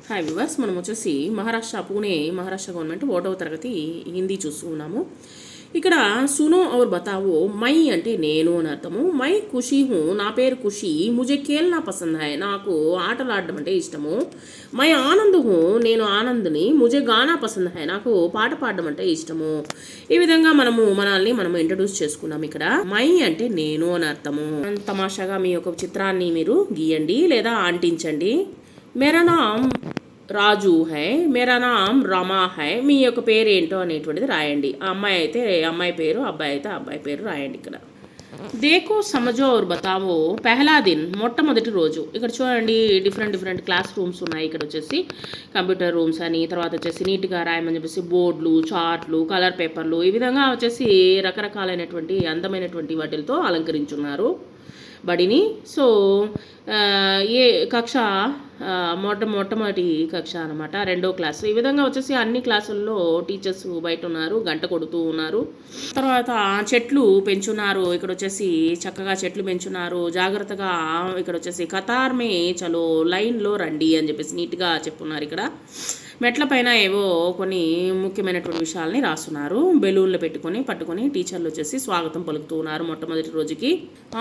Hi viewers, మనం వచ్చేసి Maharashtra Pune Maharashtra government 1వ తరగతి హిందీ చూస్తూ ఉన్నాము. ఇక్కడ సునో ఔర్ బతావో, మై అంటే నేను అని అర్థము. మై ఖుషీ హూ, నా పేరు ఖుషి. ముజే ఖేల్నా పసంద్ హై, నాకు ఆటలు ఆడడం అంటే ఇష్టము. మై ఆనంద్ హూ, నేను ఆనంద్ని. ముజే గానా పసంద్ హై, నాకు పాట పాడడం అంటే ఇష్టము. ఈ విధంగా మనల్ని ఇంట్రడ్యూస్ చేసుకున్నాం. ఇక్కడ మై అంటే నేను అని అర్థము. తమాషాగా మీ యొక్క చిత్రాన్ని మీరు గీయండి లేదా అంటించండి. మేరా నామ్ రాజు హై, మేరా నామ్ రమా హై. మీ యొక్క పేరు ఏంటో అనేటువంటిది రాయండి. ఆ అమ్మాయి అయితే అమ్మాయి పేరు, అబ్బాయి అయితే అబ్బాయి పేరు రాయండి. ఇక్కడ దేకో సమజో ఔర్ బతావో, పెహలా దిన్, మొట్టమొదటి రోజు. ఇక్కడ చూడండి, డిఫరెంట్ క్లాస్ రూమ్స్ ఉన్నాయి. ఇక్కడ వచ్చేసి కంప్యూటర్ రూమ్స్ అని, తర్వాత వచ్చేసి నీట్గా రాయమని చెప్పేసి బోర్డులు, చార్ట్లు, కలర్ పేపర్లు, ఈ విధంగా వచ్చేసి రకరకాలైనటువంటి అందమైనటువంటి వాటితో అలంకరించున్నారు బడిని. సో ఏ కక్ష మొట్టమొదటి కక్ష అనమాట, 2వ క్లాసు. ఈ విధంగా వచ్చేసి అన్ని క్లాసుల్లో టీచర్స్ బయట ఉన్నారు, గంట కొడుతూ ఉన్నారు. తర్వాత చెట్లు పెంచున్నారు. ఇక్కడ వచ్చేసి చక్కగా చెట్లు పెంచున్నారు జాగ్రత్తగా. ఇక్కడ వచ్చేసి కతార్మే చలో, లైన్లో రండి అని చెప్పేసి నీట్గా చెప్పున్నారు. ఇక్కడ మెట్ల పైన ఏవో కొన్ని ముఖ్యమైనటువంటి విషయాల్ని రాస్తున్నారు. బెలూన్లు పట్టుకొని టీచర్లు వచ్చేసి స్వాగతం పలుకుతూ ఉన్నారు మొట్టమొదటి రోజుకి.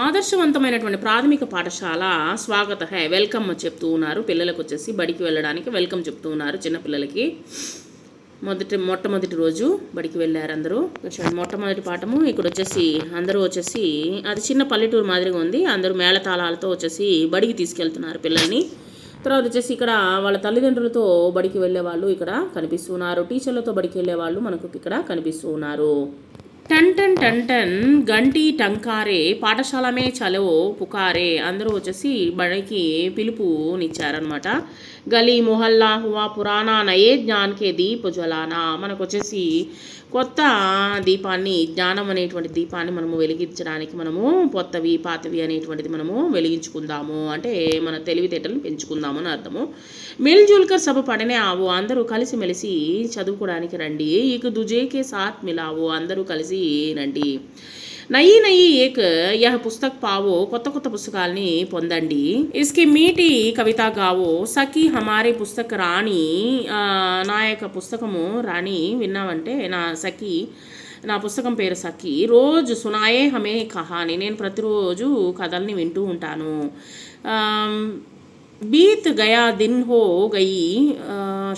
ఆదర్శవంతమైనటువంటి ప్రాథమిక పాఠశాల స్వాగత హై, వెల్కమ్ చెప్తూ ఉన్నారు. పిల్లలకు వచ్చేసి బడికి వెళ్ళడానికి వెల్కమ్ చెప్తూ ఉన్నారు చిన్నపిల్లలకి. మొట్టమొదటి రోజు బడికి వెళ్ళారు అందరూ. మొట్టమొదటి పాఠము ఇక్కడ వచ్చేసి అందరూ వచ్చేసి, అది చిన్న పల్లెటూరు మాదిరిగా ఉంది. అందరూ మేళతాళాలతో వచ్చేసి బడికి తీసుకెళ్తున్నారు పిల్లల్ని. తర్వాత వచ్చేసి ఇక్కడ వాళ్ళ తల్లిదండ్రులతో బడికి వెళ్ళే వాళ్ళు ఇక్కడ కనిపిస్తున్నారు. టీచర్లతో బడికి వెళ్ళే వాళ్ళు మనకు ఇక్కడ కనిపిస్తూ ఉన్నారు. టన్ టన్ టన్ టన్ గంటి టంకారే, పాఠశాలమే చలో పుకారే. అందరూ వచ్చేసి బడికి పిలుపునిచ్చారనమాట. గలీ మొహల్లా హువా పురాణా నయే జ్ఞాన్కే దీప్ జ్వలానా. మనకు వచ్చేసి కొత్త దీపాన్ని, జ్ఞానం అనేటువంటి దీపాన్ని మనము వెలిగించడానికి కొత్తవి పాతవి అనేటువంటిది మనము వెలిగించుకుందాము, అంటే మన తెలివితేటలను పెంచుకుందాము అని అర్థము. మిల్జుల్కర్ సభ పడనే ఆవు, అందరూ కలిసిమెలిసి చదువుకోవడానికి రండి. ఇక దుజేకే సాత్ మిలావు, అందరూ కలిసి రండి. నయి ఏక్ యహ పుస్తక్ పావో, కొత్త పుస్తకాలని పొందండి. ఇస్కి మీటి కవిత గావో, సఖీ హమారే పుస్తక్ రాణి. నా యొక్క పుస్తకము రాణి విన్నామంటే, నా సఖీ, నా పుస్తకం పేరు సఖీ. రోజు సునాయే హమే కహాని, నేను ప్రతిరోజు కథల్ని వింటూ ఉంటాను. బీత్ గయా దిన్ హో గయి,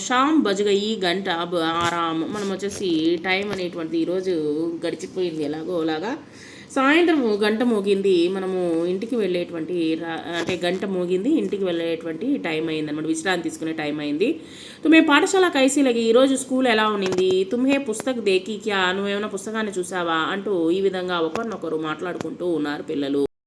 షామ్ బజ్ గయి గంట అబ్ ఆరామ్. మనం వచ్చేసి టైం అనేటువంటిది ఈరోజు గడిచిపోయింది అలాగా. సాయంత్రం గంట మోగింది, మనము ఇంటికి వెళ్ళేటువంటి అంటే గంట మోగింది, ఇంటికి వెళ్ళేటువంటి టైం అయింది అనమాట, విశ్రాంతి తీసుకునే టైం అయింది. తుమ్మే పాఠశాల కైసీ లగి, ఈరోజు స్కూల్ ఎలా ఉన్నింది. తుమ్హే పుస్తక్ దేకి క్యా, నువ్వేమైనా పుస్తకాన్ని చూసావా అంటూ ఈ విధంగా ఒకరినొకరు మాట్లాడుకుంటూ ఉన్నారు పిల్లలు.